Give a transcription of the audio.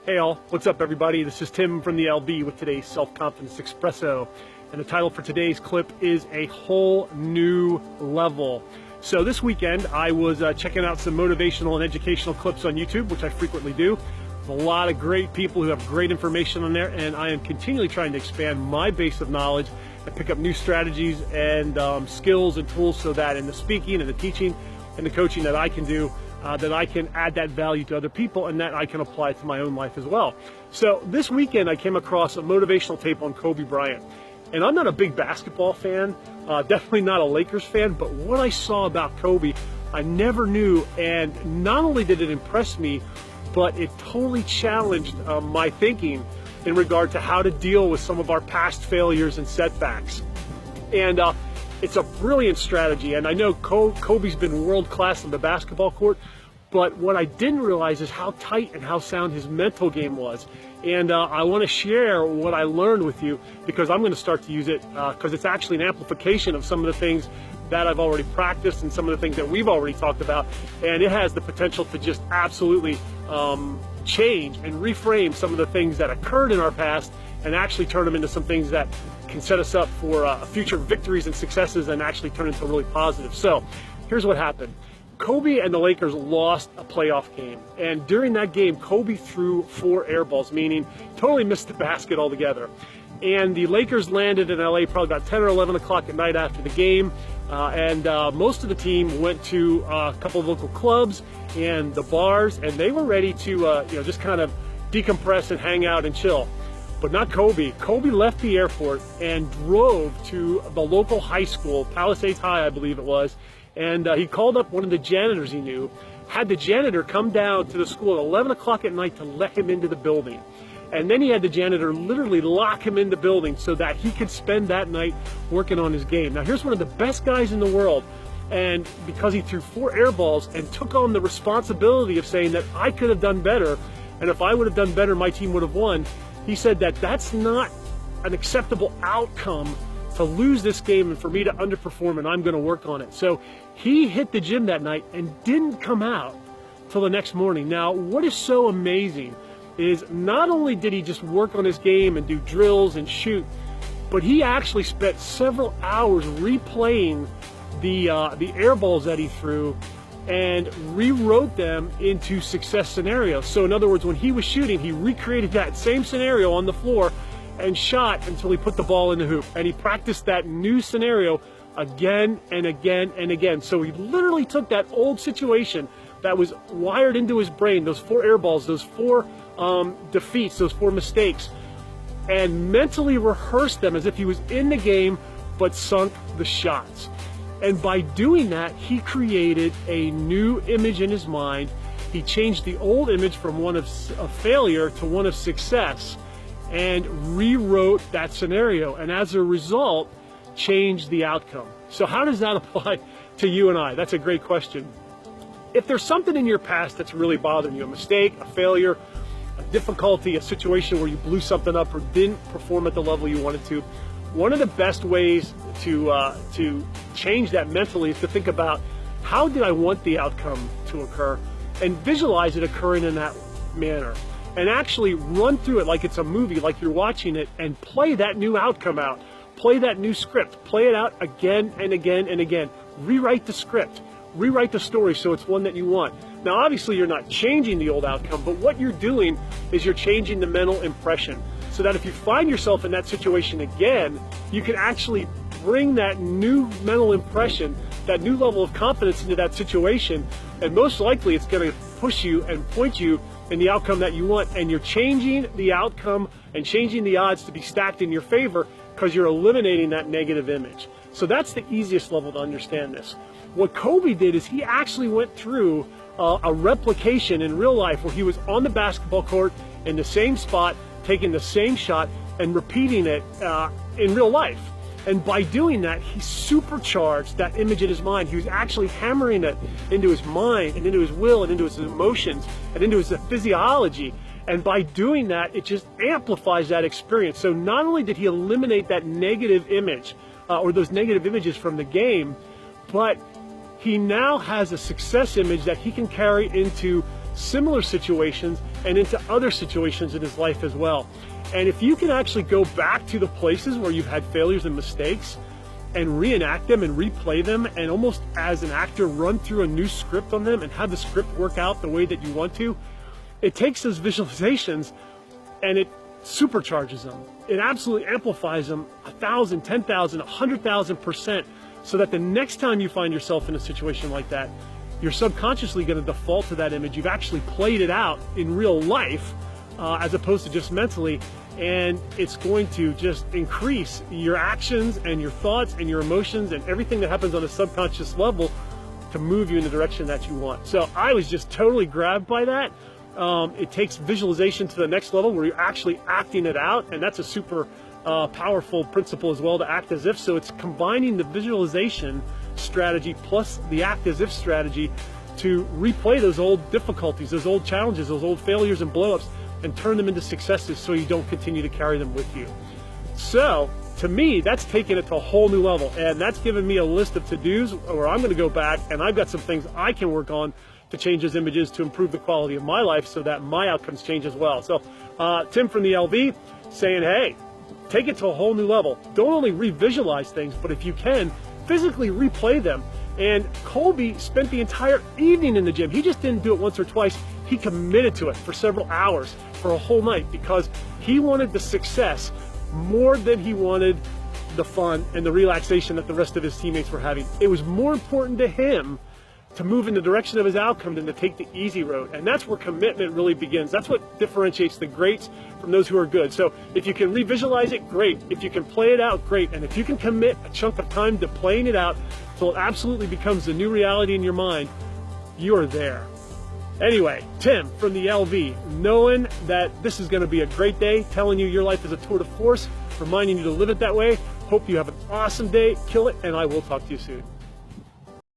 Hey all, what's up everybody? This is Tim from the LB with today's Self-Confidence Espresso. And the title for today's clip is A Whole New Level. So this weekend I was checking out some motivational and educational clips on YouTube, which I frequently do. There's a lot of great people who have great information on there, and I am continually trying to expand my base of knowledge and pick up new strategies and skills and tools so that in the speaking and the teaching and the coaching that I can do, that I can add that value to other people and that I can apply it to my own life as well. So this weekend I came across a motivational tape on Kobe Bryant. And I'm not a big basketball fan, definitely not a Lakers fan, but what I saw about Kobe, I never knew. And not only did it impress me, but it totally challenged my thinking in regard to how to deal with some of our past failures and setbacks. And it's a brilliant strategy, and I know Kobe's been world-class on the basketball court, but what I didn't realize is how tight and how sound his mental game was. And I want to share what I learned with you, because I'm going to start to use it because it's actually an amplification of some of the things that I've already practiced and some of the things that we've already talked about, and it has the potential to just absolutely change and reframe some of the things that occurred in our past and actually turn them into some things that can set us up for future victories and successes and actually turn into really positive. So here's what happened. Kobe and the Lakers lost a playoff game, and during that game Kobe threw 4 air balls, meaning totally missed the basket altogether. And the Lakers landed in LA probably about 10 or 11 o'clock at night after the game, and most of the team went to a couple of local clubs and the bars, and they were ready to just kind of decompress and hang out and chill. But not Kobe. Kobe left the airport and drove to the local high school, Palisades High I believe it was, and he called up one of the janitors he knew, had the janitor come down to the school at 11 o'clock at night to let him into the building. And then he had the janitor literally lock him in the building so that he could spend that night working on his game. Now here's one of the best guys in the world, and because he threw 4 air balls and took on the responsibility of saying that I could have done better, and if I would have done better my team would have won, he said that that's not an acceptable outcome to lose this game and for me to underperform, and I'm going to work on it. So he hit the gym that night and didn't come out till the next morning. Now what is so amazing is not only did he just work on his game and do drills and shoot, but he actually spent several hours replaying the air balls that he threw and rewrote them into success scenarios. So in other words, when he was shooting, he recreated that same scenario on the floor and shot until he put the ball in the hoop. And he practiced that new scenario again and again and again. So he literally took that old situation that was wired into his brain, those 4 air balls, those 4 defeats, those 4 mistakes, and mentally rehearsed them as if he was in the game but sunk the shots. And by doing that, he created a new image in his mind. He changed the old image from one of failure to one of success and rewrote that scenario, and as a result changed the outcome. So how does that apply to you and I? That's a great question. If there's something in your past that's really bothering you, a mistake, a failure, a difficulty, a situation where you blew something up or didn't perform at the level you wanted to, one of the best ways to change that mentally is to think about, how did I want the outcome to occur, and visualize it occurring in that manner, and actually run through it like it's a movie, like you're watching it, and play that new outcome out, play that new script, play it out again and again and again. Rewrite the script, rewrite the story so it's one that you want. Now obviously you're not changing the old outcome, but what you're doing is you're changing the mental impression, so that if you find yourself in that situation again, you can actually bring that new mental impression, that new level of confidence into that situation, and most likely it's going to push you and point you in the outcome that you want, and you're changing the outcome and changing the odds to be stacked in your favor because you're eliminating that negative image. So that's the easiest level to understand this. What Kobe did is he actually went through a replication in real life where he was on the basketball court in the same spot, taking the same shot and repeating it in real life. And by doing that, he supercharged that image in his mind. He was actually hammering it into his mind and into his will and into his emotions and into his physiology. And by doing that, it just amplifies that experience. So not only did he eliminate that negative image or those negative images from the game, but he now has a success image that he can carry into similar situations and into other situations in his life as well. And if you can actually go back to the places where you've had failures and mistakes and reenact them and replay them, and almost as an actor run through a new script on them and have the script work out the way that you want to, it takes those visualizations and it supercharges them. It absolutely amplifies them 1,000, 10,000, 100,000%, so that the next time you find yourself in a situation like that, you're subconsciously going to default to that image. You've actually played it out in real life as opposed to just mentally, and it's going to just increase your actions and your thoughts and your emotions and everything that happens on a subconscious level to move you in the direction that you want. So I was just totally grabbed by that. It takes visualization to the next level where you're actually acting it out, and that's a super powerful principle as well, to act as if. So it's combining the visualization strategy plus the act as if strategy to replay those old difficulties, those old challenges, those old failures and blowups, and turn them into successes so you don't continue to carry them with you. So to me, that's taken it to a whole new level, and that's given me a list of to-dos where I'm going to go back and I've got some things I can work on to change those images to improve the quality of my life so that my outcomes change as well. So Tim from the LV saying, hey, take it to a whole new level. Don't only revisualize things, but if you can, physically replay them. And Colby spent the entire evening in the gym. He just didn't do it once or twice. He committed to it for several hours, for a whole night, because he wanted the success more than he wanted the fun and the relaxation that the rest of his teammates were having. It was more important to him to move in the direction of his outcome than to take the easy road. And that's where commitment really begins. That's what differentiates the greats from those who are good. So if you can revisualize it, great. If you can play it out, great. And if you can commit a chunk of time to playing it out till it absolutely becomes the new reality in your mind, you are there. Anyway, Tim from the LV, knowing that this is going to be a great day, telling you your life is a tour de force, reminding you to live it that way. Hope you have an awesome day, kill it, and I will talk to you soon.